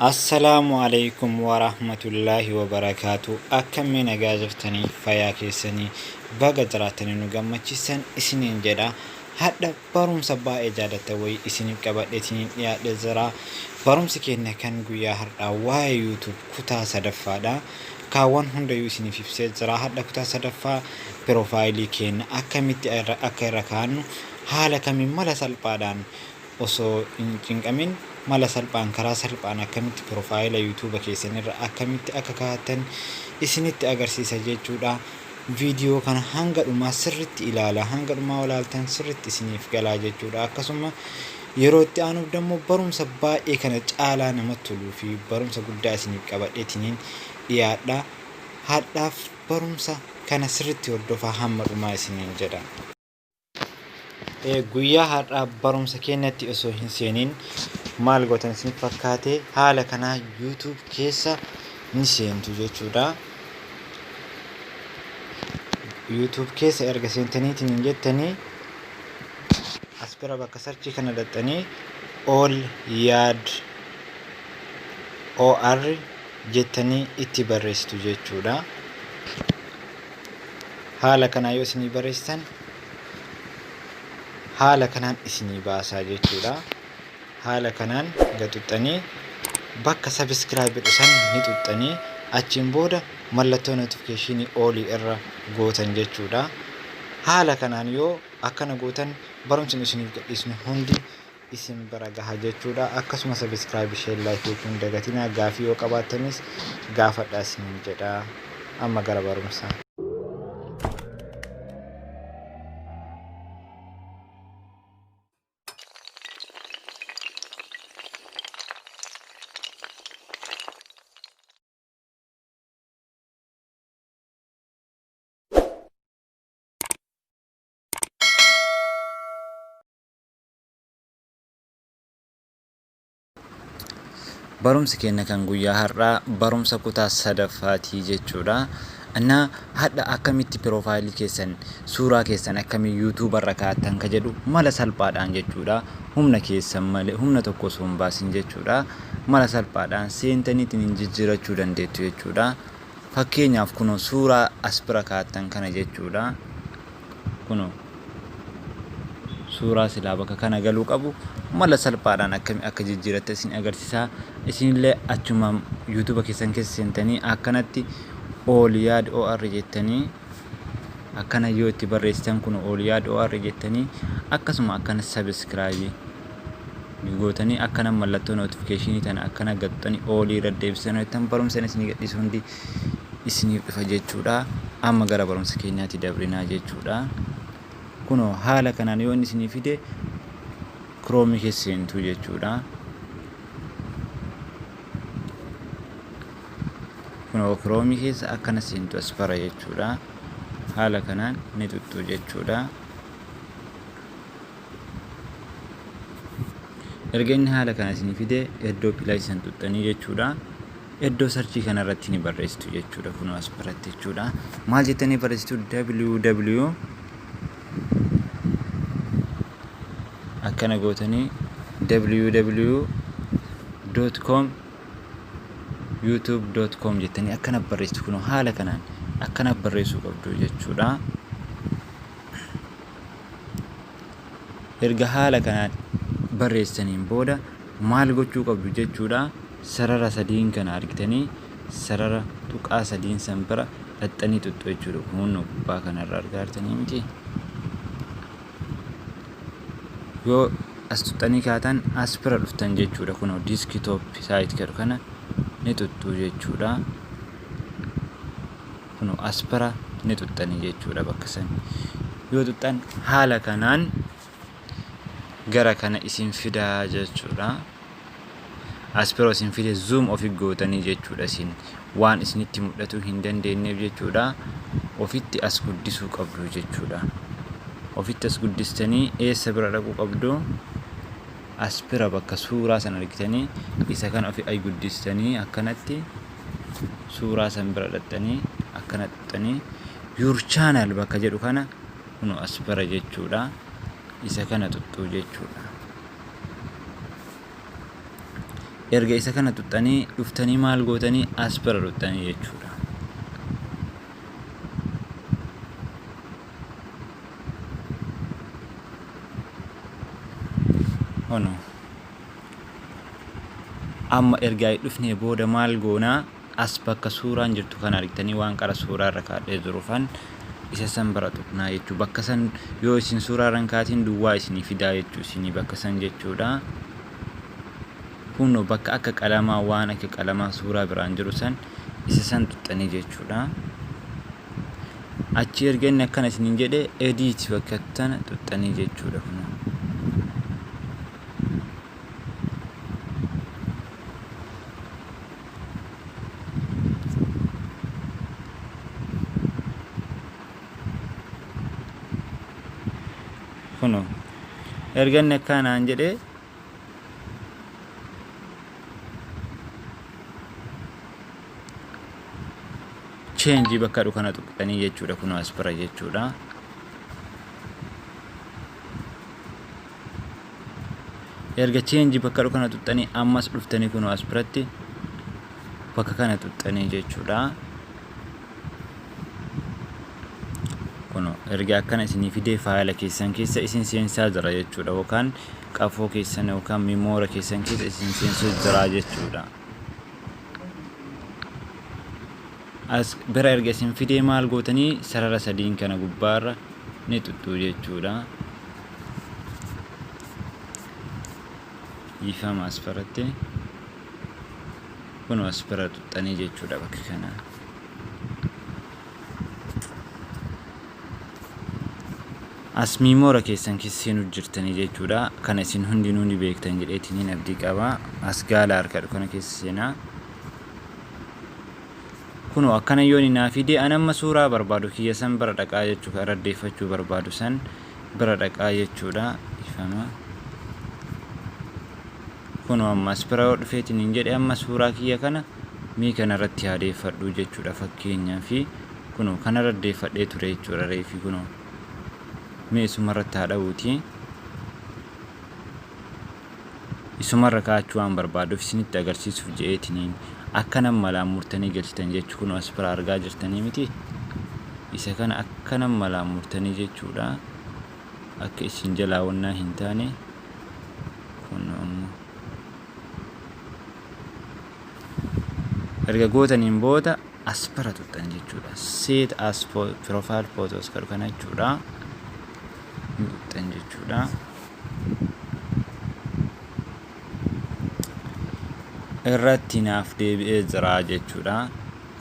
Assalaamu alaykum wa rahmatullahi wa barakaatu. Akkamiin nagaa jirtanii fayyaa keessanii baga jiraatanii nu gammachiisan isiniin jedha. Hadda barumsa baay'ee jaallatan wayii isiniif qabadheetiin dhiyaadhee jira. Barumsi keenya kan guyyaa har'aa waa'ee YouTube kutaa sadaffaadha. Kaawwan hundayyuu isiniif ibsee jira. Hadda kutaa sadaffaa piroofaayilii keenya akkamitti akka irra kaa'annu haala kamiin mala salphaadhaan osoo hin cinqamin mala salphaan karaa salphaan akkamitti piroofaayila YouTube keessanirra akkamitti akka kaa'atan isinitti agarsiisa jechuudha. Viidiyoo kana hanga dhumaa sirriitti ilaala, hanga dhumaa ilaaltan sirriitti isiniif galaa jechuudha. Akkasuma yeroo itti aanuuf dammoo barumsa baay'ee kana caalaa namatti toluu fi barumsa guddaa isiniif qabadheetiin dhiyaadha. Hadhaaf barumsa kana sirriitti hordofaa hamma dhumaa isiniin jedha. Guyyaa har'aa barumsa keenyatti osoo hin seeniin maal gootan isin fakkaate haala kanaa YouTube keessa ni seentu jechuudha. YouTube keessa erga seentaniitiin jettanii as bira bakka sarchii kana dhaxxanii all yaad or jettanii itti barreessitu jechuudha. Haala kanaa yoo isinii barreessitan haala kanaan isinii baasaa jechuudha. Haala kanaan gatuxxanii bakka subscribe dhusan ni tuxxanii achiin booda mallattoo notification olii irra gootan jechuudha. Haala kanaan yoo akkana gootan barumsi isiniif gadhiisnu hundi isin bira gaha jechuudha. Akkasuma subscribe share like gochuun dagatinaa. Gaafii yoo qabaattanis gaafadhaa isiniin jedha. Amma gara barumsaa. Barumsi keenya kan guyyaa har'aa barumsa kutaa sadaffaati jechuudha. Anna hadda akkamitti piroofaayilii keessan suuraa keessan akkamiin YouTube irra kaa'atan ka jedhu mala salphaadhaan jechuudha. Humna keessan malee humna tokko osoo hin baasin jechuudha. Mala salphaadhaan seentaniitiin jijjiirachuu dandeettu jechuudha. Fakkeenyaaf kunoo suuraa as bira kaa'atan kana jechuudha. Kunoo suuraa silaa bakka kana galuu qabu mala salphaadhaan akka jijjiiratte isin agarsiisa. Isinillee achuma YouTube keessan keessa seentanii akkanatti all yaad or jettanii akkana yoo itti barreessitan kun all yaad or jettanii akkasuma akkana subscribe gootanii akkana mallattoo notification tan akkana gattanii all irra deebisanii tan barumsa isin gadhiisu hundi isiniif dhufa jechuudha. Amma gara barumsa keenyaatti dabrinaa jechuudha. Kunoo haala kanaan yoo inni isinii fide Chrome keessa seentu jechuudha. Kunoo Chrome keessa akkana seentu as bara jechuudha. Haala kanaan ni tuttu jechuudha. Erga inni haala kana isinii fide iddoo pilaa isin tuttanii jechuudha. Iddoo sarchii kana irratti ni barreessitu jechuudha. Kunoo as baratti jechuudha. Maal jettanii barreessitu www akkana gootanii www.com youtube.com jettanii akkana barreessitu. Kunoo haala kanaan akkana barreessuu qabdu jechuudha. Erga haala kanaan barreessaniin booda maal gochuu qabdu jechuudha. Sarara sadiin kana argitanii sarara tuqaa sadiin san bira dhaxxanii tuttu jechuudha. Kun gubbaa kanarra argaartanii miti. Yoo as tuxxanii kaatan as bira dhuftan jechuudha. Kunoo desktop site jedhu kana ni tuttu jechuudha. Kunoo as bira ni tuxxanii jechuudha bakka san. Yoo tuxxan haala kanaan gara kana isin fidaa jechuudha. As bira isin fide zoom ofi gootanii jechuudha. Isin waan isinitti mul'atu hin dandeenyeef jechuudha. Ofitti as guddisuu qabdu jechuudha. Ofitti as guddistanii eessa bira dhaquu qabdu? As bira bakka suuraa san argitanii isa kana ofi ay guddistanii akkanatti suuraa san bira dhaxxanii akkana dhaxxanii your channel bakka jedhu kana kunoo as bira jechuudha. Isa kana tuttuu jechuudha. erga isa kana tuxxanii dhuftanii maal gootanii as bira dhuftanii jechuudha. Ono amma erga dhufnee booda maal goonaa as bakka suuraan jirtu kana argitanii waan qara suuraa irra kaadhee jirufan isa san bira tuqnaa jechuu bakka san yoo isin suuraa rankaatiin duwwaa isinii fidaa jechuu isinii bakka san jechuudha. Kunoo bakka akka qalamaa waan akka qalamaa suuraa biraan jiru san isa san tuxxanii jechuudha. Achi erga inni akkana isiniin jedhe edit bakka tana tuxxanii jechuudha. Kunoo erga inni akkanaan jedhe change bakka kana tuqxanii jechuudha. Kunoo as bira jechuudha. Erga change bakka kana tuqxanii ammas dhuftanii kunoo as biratti bakka kana tuqxanii jechuudha. Kunoo erga akkana isinii fidee faayila keessan keessa isin seensaa jira jechuudha. Yookaan qafoo keessan yookaan memoora keessan keessa isin seensuu jira jechuudha. As bira erga isin fidee maal gootanii sarara sadiin kana gubbaarra ni tuxxuu jechuudha. Ifama as biratti kunoo as bira tuxxanii jechuudha bakka kana. As memoora keessan keessa seenuu jirtanii jechuudha. Kana isin hundinuu ni beektan jedheetiin abdii qaba. As gaala harkadhu kana keessa seenaa. Kunoo akkana yoon naa fide anamma suuraa barbaadu kiyya san bira dhaqaa jechuudha. Raddeeffachuu barbaadu san bira dhaqaa jechuudha. Ifama. Kunoo ammas bira dhufeetiin jedhe amma suuraa kiyya kana mii kana irratti yaadeeffadhu jechuudha. Fakkeenyaaf kunoo kana raddeeffadhee ture jechuudha. Reefi kunoo mee isumarratti haadhawuuti isumarra kaachuu waan barbaaduuf isinitti agarsiisuuf je'eetiniin akkanam malaan murtanii galchitan jechuu kunoo as bira argaa jirtanii miti isa kana akkanam malaan murtanii jechuudha. Akka isin jalaa wannaa hin taane kunoo ammoo erga gootaniin booda as bira tuxxan jechuudha. Set as profile photos kadhu kana jechuudha. Tuxxan jechuudha. Irratti naaf deebi'ee jira jechuudha.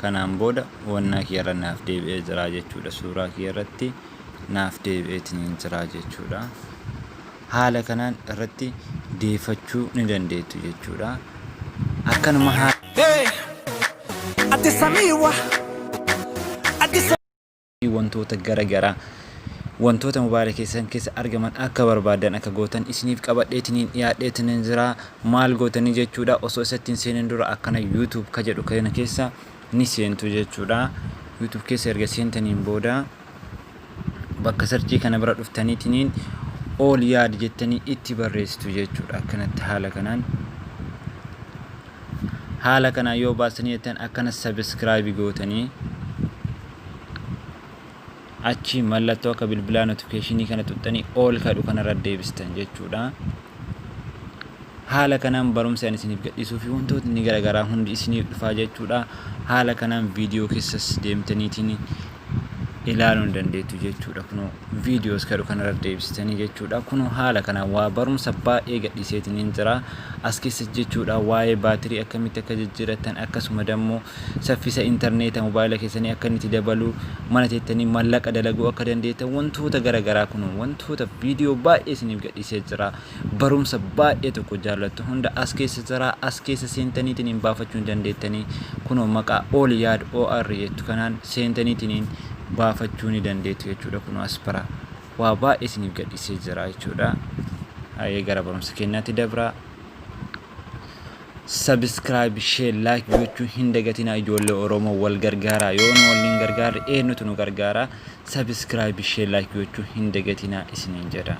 Kanaan booda wannaa kiyya naaf deebi'ee jira jechuudha. Suuraa kiyya irratti naaf deebi'eetiin jira jechuudha. Haala kanaan irratti deeffachuu ni dandeettu jechuudha. Akkanuma wantoota garagaraa wantoota mobaayila keessan keessa argaman akka barbaadan akka gootan isiniif qabadheetiniin dhiyaadheetiniin jira. Maal gootanii jechuudha osoo isattiin seenan dura akkana YouTube ka jedhu kana keessa ni seentu jechuudha. YouTube keessa erga seentaniin booda bakka sarchii kana bira dhuftaniitiniin all yaad jettanii itti barreessitu jechuudha. Akkanatti haala kanaan yoo baasanii jettan akkana subscribe gootanii achi mallattoo akka bilbilaa notificationii kana tuxxanii all kadhu kana irra deebistan jechuudha. Haala kanaan barumsa isiniif gadhiisuu fi wantootni garagaraa hundi isiniif dhufaa jechuudha. Haala kanaan viidiyoo keessas deemtaniitiin ilaaluu dandeettu jechuudha. Kunoo viidiyoos kadhu kana irra deebistanii jechuudha. Kunoo haala kanaan waa barumsa baay'ee gadhiiseetiin jira as keessa jechuudha. Waa'ee baatirii akkamitti akka jijjiiratan akkasuma dammoo saffisa interneeta mobaayila keessanii akka inni dabalu mana teettanii mallaqa dalaguu akka dandeettan wantoota garagaraa kunoo wantoota viidiyoo baay'ee isiniif gadhiisee jira. Barumsa baay'ee tokko jaallattu hunda as keessa jira. As keessa seentaniitiin baafachuu dandeettanii kunoo maqaa all yaad or jettu kanaan seentaniitiin baafachuu ni dandeettu jechuudha. Kunoo as bira waa baay'ee isiniif gadhiisee jira jechuudha. Ayee gara barumsa keenyaatti dabra. Subscribe, share, like gochuu hin dagatinaa ijoollee Oromoo wal gargaaraa yoo nu waliin gargaarre eenyutu nu gargaara. Subscribe, share, like gochuu hin dagatinaa isiniin jedha.